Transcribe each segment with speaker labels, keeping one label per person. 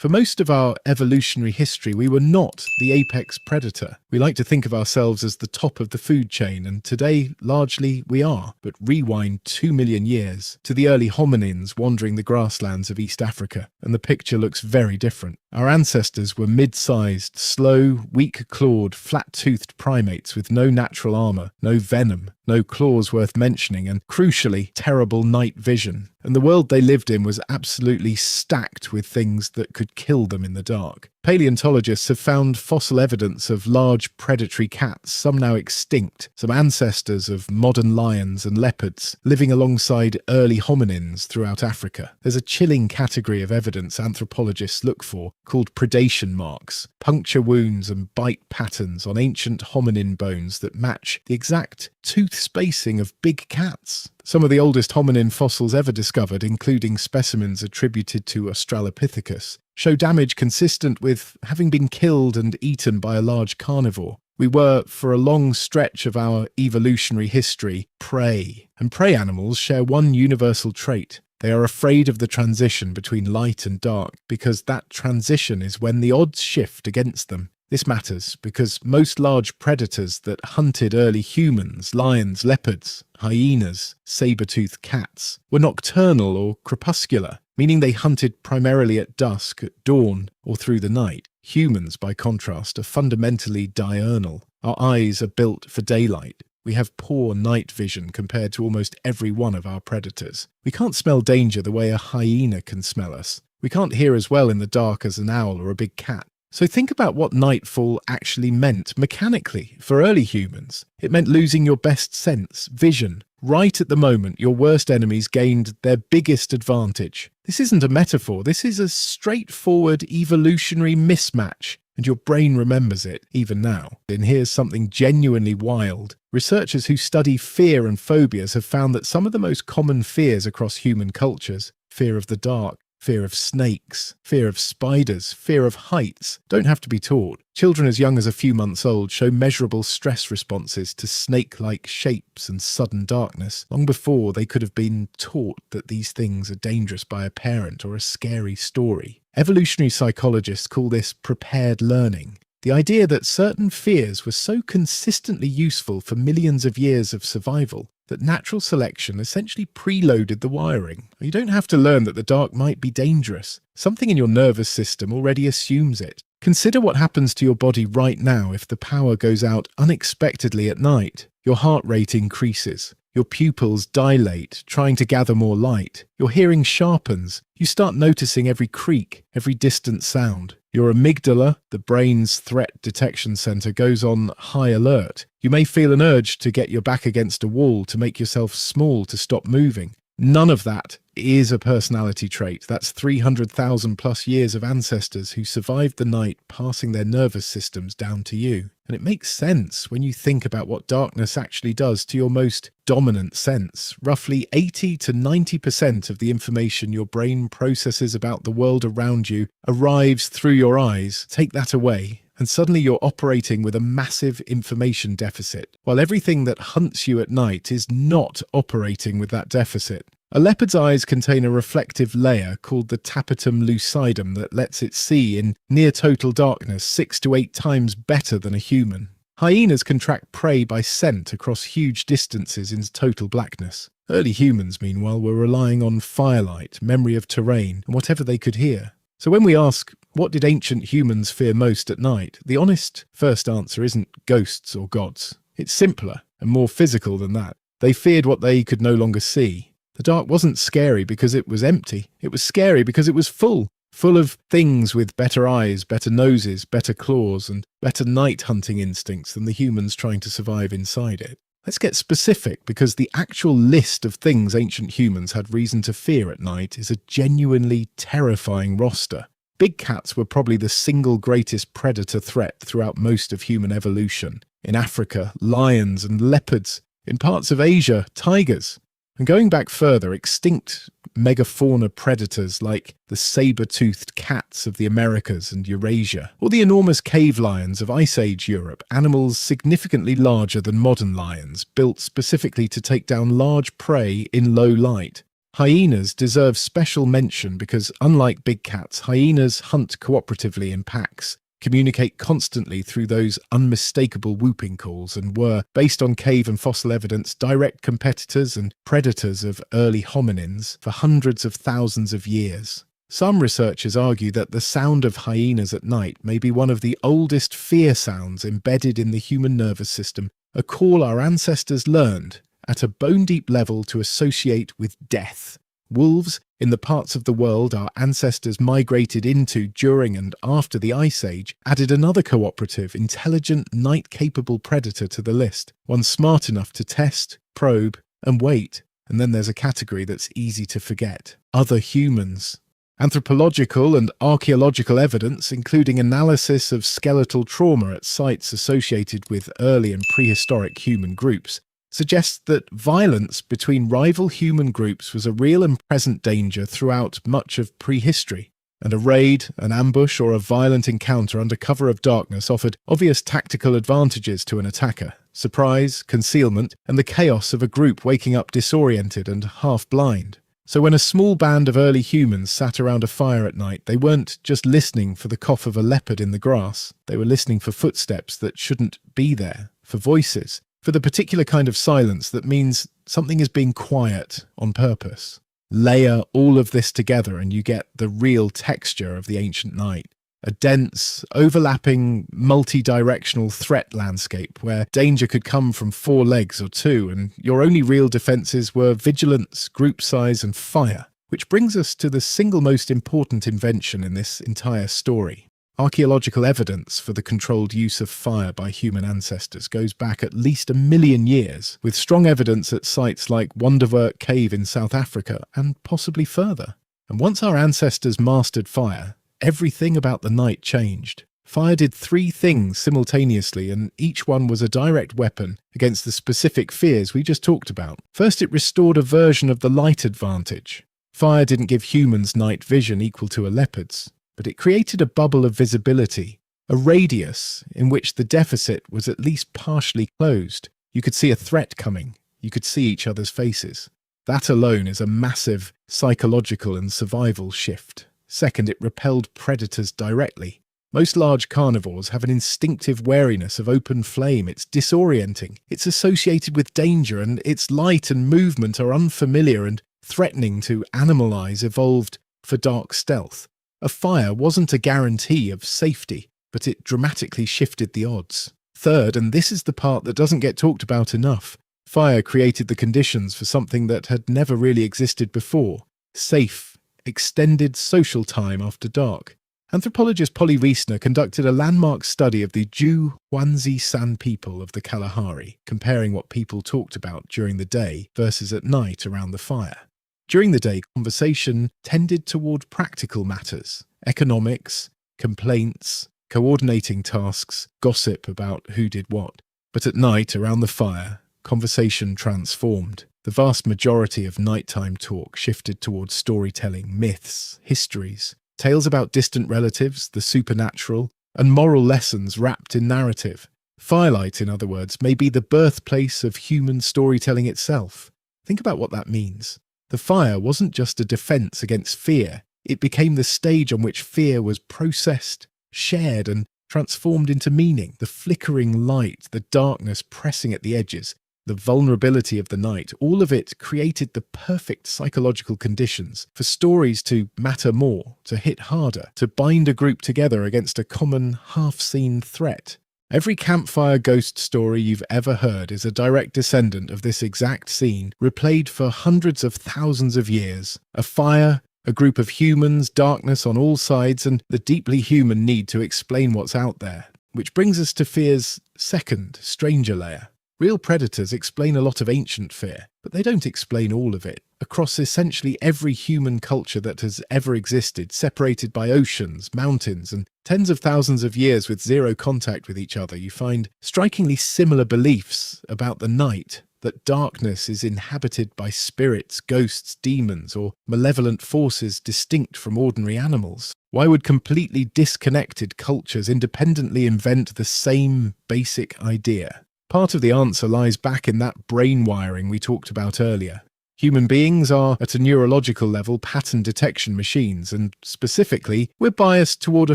Speaker 1: For most of our evolutionary history, we were not the apex predator. We like to think of ourselves as the top of the food chain, and today, largely, we are. But rewind 2 million years to the early hominins wandering the grasslands of East Africa, and the picture looks very different. Our ancestors were mid-sized, slow, weak-clawed, flat-toothed primates with no natural armor, no venom, no claws worth mentioning, and crucially, terrible night vision. And the world they lived in was absolutely stacked with things that could kill them in the dark. Paleontologists have found fossil evidence of large predatory cats, some now extinct, some ancestors of modern lions and leopards, living alongside early hominins throughout Africa. There's a chilling category of evidence anthropologists look for, called predation marks, puncture wounds and bite patterns on ancient hominin bones that match the exact tooth spacing of big cats. Some of the oldest hominin fossils ever discovered, including specimens attributed to Australopithecus, show damage consistent with having been killed and eaten by a large carnivore. We were, for a long stretch of our evolutionary history, prey. And prey animals share one universal trait. They are afraid of the transition between light and dark, because that transition is when the odds shift against them. This matters because most large predators that hunted early humans, lions, leopards, hyenas, saber-toothed cats, were nocturnal or crepuscular, meaning they hunted primarily at dusk, at dawn, or through the night. Humans, by contrast, are fundamentally diurnal. Our eyes are built for daylight. We have poor night vision compared to almost every one of our predators. We can't smell danger the way a hyena can smell us. We can't hear as well in the dark as an owl or a big cat. So think about what nightfall actually meant mechanically for early humans. It meant losing your best sense, vision. Right at the moment your worst enemies gained their biggest advantage. This isn't a metaphor, this is a straightforward evolutionary mismatch, and your brain remembers it, even now. And here's something genuinely wild. Researchers who study fear and phobias have found that some of the most common fears across human cultures, fear of the dark, fear of snakes, fear of spiders, fear of heights, don't have to be taught. Children as young as a few months old show measurable stress responses to snake-like shapes and sudden darkness, long before they could have been taught that these things are dangerous by a parent or a scary story. Evolutionary psychologists call this prepared learning. The idea that certain fears were so consistently useful for millions of years of survival that natural selection essentially preloaded the wiring. You don't have to learn that the dark might be dangerous. Something in your nervous system already assumes it. Consider what happens to your body right now if the power goes out unexpectedly at night. Your heart rate increases. Your pupils dilate, trying to gather more light. Your hearing sharpens. You start noticing every creak, every distant sound. Your amygdala, the brain's threat detection center, goes on high alert. You may feel an urge to get your back against a wall to make yourself small to stop moving. None of that is a personality trait. That's 300,000 plus years of ancestors who survived the night, passing their nervous systems down to you. And it makes sense when you think about what darkness actually does to your most dominant sense. Roughly 80 to 90% of the information your brain processes about the world around you arrives through your eyes. Take that away, and suddenly you're operating with a massive information deficit, while everything that hunts you at night is not operating with that deficit. A leopard's eyes contain a reflective layer called the tapetum lucidum that lets it see in near-total darkness 6 to 8 times better than a human. Hyenas can track prey by scent across huge distances in total blackness. Early humans, meanwhile, were relying on firelight, memory of terrain, and whatever they could hear. So when we ask, what did ancient humans fear most at night, the honest first answer isn't ghosts or gods. It's simpler and more physical than that. They feared what they could no longer see. The dark wasn't scary because it was empty. It was scary because it was full of things with better eyes, better noses, better claws, and better night hunting instincts than the humans trying to survive inside it. Let's get specific, because the actual list of things ancient humans had reason to fear at night is a genuinely terrifying roster. Big cats were probably the single greatest predator threat throughout most of human evolution. In Africa, lions and leopards. In parts of Asia, tigers. And going back further, extinct megafauna predators like the saber-toothed cats of the Americas and Eurasia, or the enormous cave lions of Ice Age Europe, animals significantly larger than modern lions, built specifically to take down large prey in low light. Hyenas deserve special mention because, unlike big cats, hyenas hunt cooperatively in packs, communicate constantly through those unmistakable whooping calls, and were, based on cave and fossil evidence, direct competitors and predators of early hominins for hundreds of thousands of years. Some researchers argue that the sound of hyenas at night may be one of the oldest fear sounds embedded in the human nervous system, a call our ancestors learned at a bone-deep level to associate with death. Wolves, in the parts of the world our ancestors migrated into during and after the Ice Age, added another cooperative, intelligent, night-capable predator to the list, one smart enough to test, probe, and wait. And then there's a category that's easy to forget: other humans. Anthropological and archaeological evidence, including analysis of skeletal trauma at sites associated with early and prehistoric human groups, suggests that violence between rival human groups was a real and present danger throughout much of prehistory, and a raid, an ambush, or a violent encounter under cover of darkness offered obvious tactical advantages to an attacker: surprise, concealment, and the chaos of a group waking up disoriented and half-blind. So when a small band of early humans sat around a fire at night, they weren't just listening for the cough of a leopard in the grass. They were listening for footsteps that shouldn't be there, for voices, for the particular kind of silence that means something is being quiet on purpose. Layer all of this together and you get the real texture of the ancient night. A dense, overlapping, multi-directional threat landscape where danger could come from 4 legs or 2, and your only real defences were vigilance, group size, and fire. Which brings us to the single most important invention in this entire story. Archaeological evidence for the controlled use of fire by human ancestors goes back at least 1 million years, with strong evidence at sites like Wonderwerk Cave in South Africa, and possibly further. And once our ancestors mastered fire, everything about the night changed. Fire did 3 things simultaneously, and each one was a direct weapon against the specific fears we just talked about. First, it restored a version of the light advantage. Fire didn't give humans night vision equal to a leopard's, but it created a bubble of visibility, a radius in which the deficit was at least partially closed. You could see a threat coming. You could see each other's faces. That alone is a massive psychological and survival shift. Second, it repelled predators directly. Most large carnivores have an instinctive wariness of open flame. It's disorienting. It's associated with danger, and its light and movement are unfamiliar and threatening to animal eyes evolved for dark stealth. A fire wasn't a guarantee of safety, but it dramatically shifted the odds. Third, and this is the part that doesn't get talked about enough, fire created the conditions for something that had never really existed before: safe, extended social time after dark. Anthropologist Polly Wiesner conducted a landmark study of the Ju Huanzi San people of the Kalahari, comparing what people talked about during the day versus at night around the fire. During the day, conversation tended toward practical matters: economics, complaints, coordinating tasks, gossip about who did what. But at night, around the fire, conversation transformed. The vast majority of nighttime talk shifted towards storytelling, myths, histories, tales about distant relatives, the supernatural, and moral lessons wrapped in narrative. Firelight, in other words, may be the birthplace of human storytelling itself. Think about what that means. The fire wasn't just a defense against fear. It became the stage on which fear was processed, shared, and transformed into meaning. The flickering light, the darkness pressing at the edges, the vulnerability of the night, all of it created the perfect psychological conditions for stories to matter more, to hit harder, to bind a group together against a common, half-seen threat. Every campfire ghost story you've ever heard is a direct descendant of this exact scene, replayed for hundreds of thousands of years. A fire, a group of humans, darkness on all sides, and the deeply human need to explain what's out there. Which brings us to fear's second, stranger layer. Real predators explain a lot of ancient fear, but they don't explain all of it. Across essentially every human culture that has ever existed, separated by oceans, mountains, and tens of thousands of years with zero contact with each other, you find strikingly similar beliefs about the night, that darkness is inhabited by spirits, ghosts, demons, or malevolent forces distinct from ordinary animals. Why would completely disconnected cultures independently invent the same basic idea? Part of the answer lies back in that brain wiring we talked about earlier. Human beings are, at a neurological level, pattern detection machines, and specifically, we're biased toward a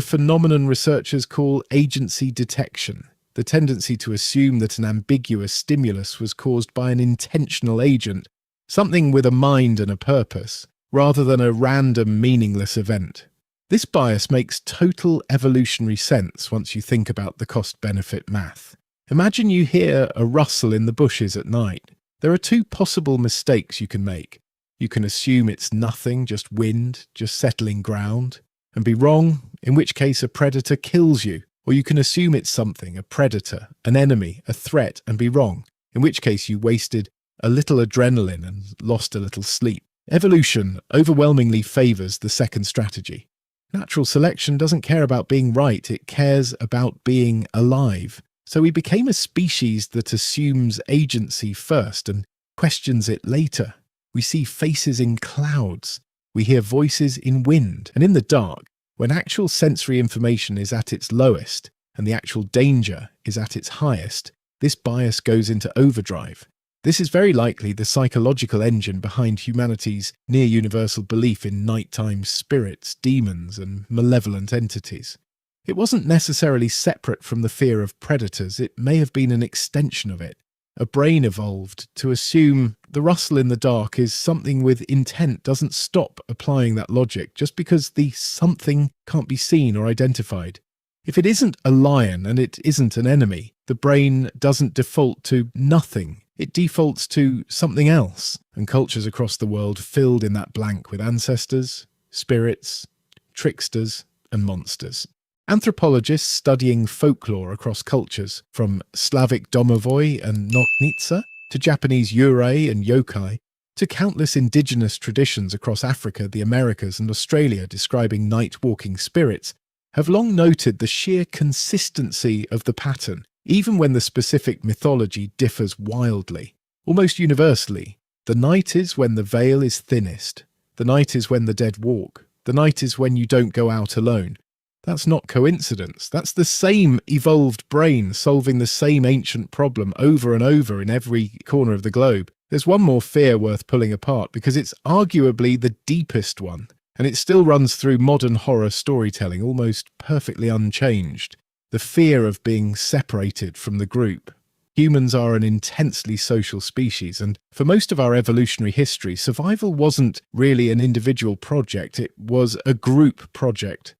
Speaker 1: phenomenon researchers call agency detection, the tendency to assume that an ambiguous stimulus was caused by an intentional agent, something with a mind and a purpose, rather than a random, meaningless event. This bias makes total evolutionary sense once you think about the cost-benefit math. Imagine you hear a rustle in the bushes at night. There are two possible mistakes you can make. You can assume it's nothing, just wind, just settling ground, and be wrong, in which case a predator kills you. Or you can assume it's something, a predator, an enemy, a threat, and be wrong, in which case you wasted a little adrenaline and lost a little sleep. Evolution overwhelmingly favours the second strategy. Natural selection doesn't care about being right, it cares about being alive. So we became a species that assumes agency first and questions it later. We see faces in clouds. We hear voices in wind. And in the dark, when actual sensory information is at its lowest and the actual danger is at its highest, this bias goes into overdrive. This is very likely the psychological engine behind humanity's near-universal belief in nighttime spirits, demons, and malevolent entities. It wasn't necessarily separate from the fear of predators, it may have been an extension of it. A brain evolved to assume the rustle in the dark is something with intent doesn't stop applying that logic just because the something can't be seen or identified. If it isn't a lion and it isn't an enemy, the brain doesn't default to nothing. It defaults to something else, and cultures across the world filled in that blank with ancestors, spirits, tricksters, and monsters. Anthropologists studying folklore across cultures, from Slavic domovoi and nocnitsa to Japanese yurei and yokai, to countless indigenous traditions across Africa, the Americas, and Australia describing night-walking spirits, have long noted the sheer consistency of the pattern, even when the specific mythology differs wildly. Almost universally, the night is when the veil is thinnest, the night is when the dead walk, the night is when you don't go out alone. That's not coincidence. That's the same evolved brain solving the same ancient problem over and over in every corner of the globe. There's one more fear worth pulling apart because it's arguably the deepest one, and it still runs through modern horror storytelling almost perfectly unchanged. The fear of being separated from the group. Humans are an intensely social species, and for most of our evolutionary history, survival wasn't really an individual project, it was a group project.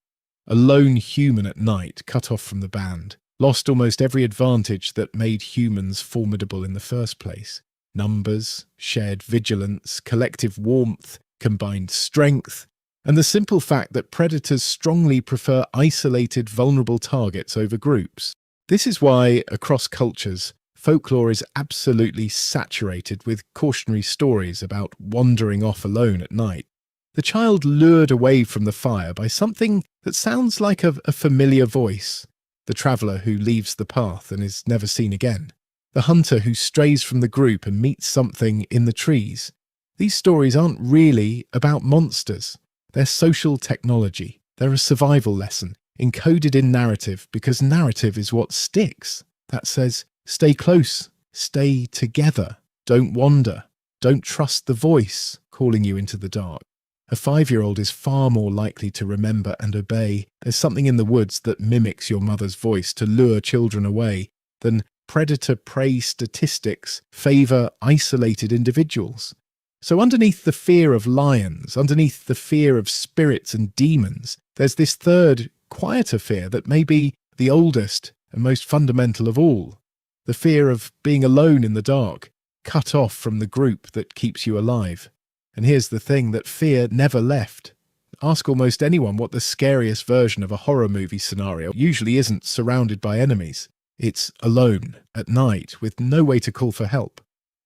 Speaker 1: A lone human at night, cut off from the band, lost almost every advantage that made humans formidable in the first place. Numbers, shared vigilance, collective warmth, combined strength, and the simple fact that predators strongly prefer isolated, vulnerable targets over groups. This is why, across cultures, folklore is absolutely saturated with cautionary stories about wandering off alone at night. The child lured away from the fire by something that sounds like a familiar voice. The traveller who leaves the path and is never seen again. The hunter who strays from the group and meets something in the trees. These stories aren't really about monsters. They're social technology. They're a survival lesson, encoded in narrative, because narrative is what sticks. That says, stay close, stay together, don't wander, don't trust the voice calling you into the dark. A 5-year-old is far more likely to remember and obey. There's something in the woods that mimics your mother's voice to lure children away than predator-prey statistics favour isolated individuals. So underneath the fear of lions, underneath the fear of spirits and demons, there's this third, quieter fear that may be the oldest and most fundamental of all. The fear of being alone in the dark, cut off from the group that keeps you alive. And here's the thing, that fear never left. Ask almost anyone what the scariest version of a horror movie scenario usually isn't surrounded by enemies. It's alone, at night, with no way to call for help.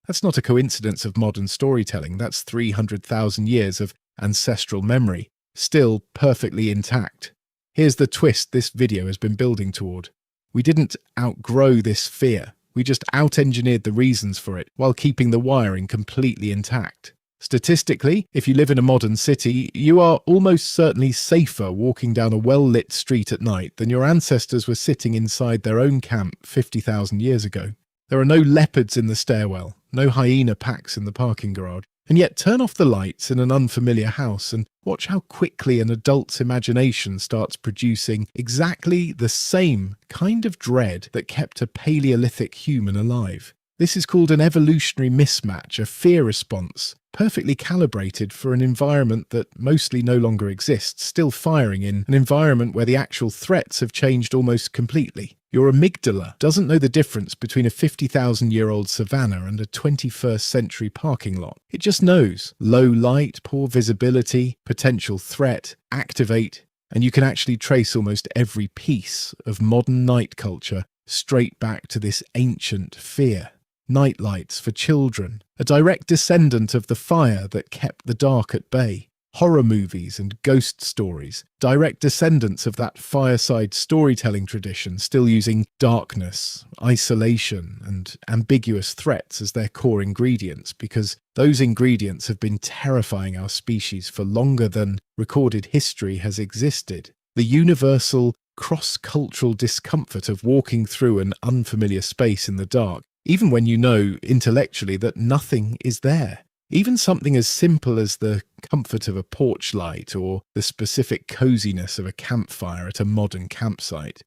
Speaker 1: That's not a coincidence of modern storytelling, that's 300,000 years of ancestral memory, still perfectly intact. Here's the twist this video has been building toward. We didn't outgrow this fear, we just out-engineered the reasons for it while keeping the wiring completely intact. Statistically, if you live in a modern city, you are almost certainly safer walking down a well-lit street at night than your ancestors were sitting inside their own camp 50,000 years ago. There are no leopards in the stairwell, no hyena packs in the parking garage, And yet turn off the lights in an unfamiliar house and watch how quickly an adult's imagination starts producing exactly the same kind of dread that kept a Paleolithic human alive. This is called an evolutionary mismatch, a fear response, perfectly calibrated for an environment that mostly no longer exists, still firing in an environment where the actual threats have changed almost completely. Your amygdala doesn't know the difference between a 50,000-year-old savanna and a 21st century parking lot. It just knows low light, poor visibility, potential threat, activate, and you can actually trace almost every piece of modern night culture straight back to this ancient fear. Nightlights for children, a direct descendant of the fire that kept the dark at bay. Horror movies and ghost stories, direct descendants of that fireside storytelling tradition, still using darkness, isolation, and ambiguous threats as their core ingredients, because those ingredients have been terrifying our species for longer than recorded history has existed. The universal, cross-cultural discomfort of walking through an unfamiliar space in the dark, even when you know intellectually that nothing is there. Even something as simple as the comfort of a porch light or the specific coziness of a campfire at a modern campsite.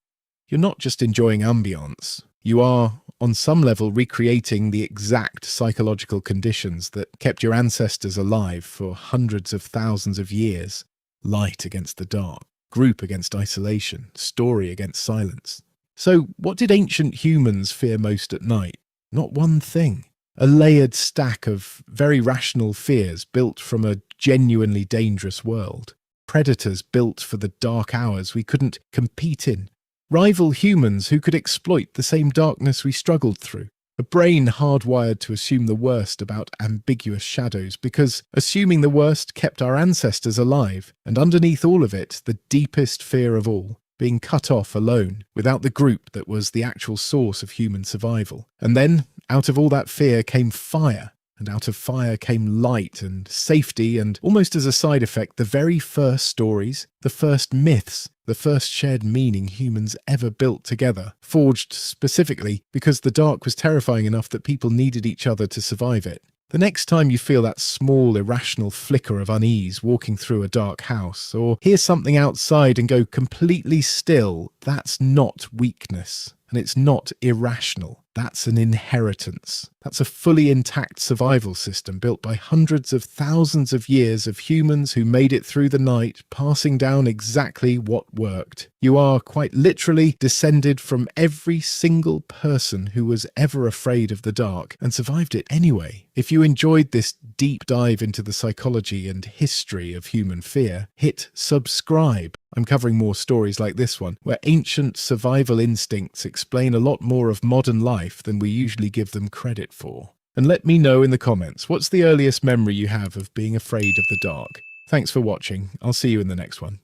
Speaker 1: You're not just enjoying ambience. You are, on some level, recreating the exact psychological conditions that kept your ancestors alive for hundreds of thousands of years. Light against the dark, group against isolation, story against silence. So, what did ancient humans fear most at night? Not one thing. A layered stack of very rational fears built from a genuinely dangerous world. Predators built for the dark hours we couldn't compete in. Rival humans who could exploit the same darkness we struggled through. A brain hardwired to assume the worst about ambiguous shadows because assuming the worst kept our ancestors alive, and underneath all of it, the deepest fear of all, being cut off alone, without the group that was the actual source of human survival. And then, out of all that fear came fire, and out of fire came light and safety, and almost as a side effect, the very first stories, the first myths, the first shared meaning humans ever built together, forged specifically because the dark was terrifying enough that people needed each other to survive it. The next time you feel that small, irrational flicker of unease walking through a dark house, or hear something outside and go completely still, that's not weakness, and it's not irrational. That's an inheritance. That's a fully intact survival system built by hundreds of thousands of years of humans who made it through the night, passing down exactly what worked. You are quite literally descended from every single person who was ever afraid of the dark and survived it anyway. If you enjoyed this deep dive into the psychology and history of human fear, hit subscribe. I'm covering more stories like this one, where ancient survival instincts explain a lot more of modern life than we usually give them credit for. And let me know in the comments, what's the earliest memory you have of being afraid of the dark? Thanks for watching. I'll see you in the next one.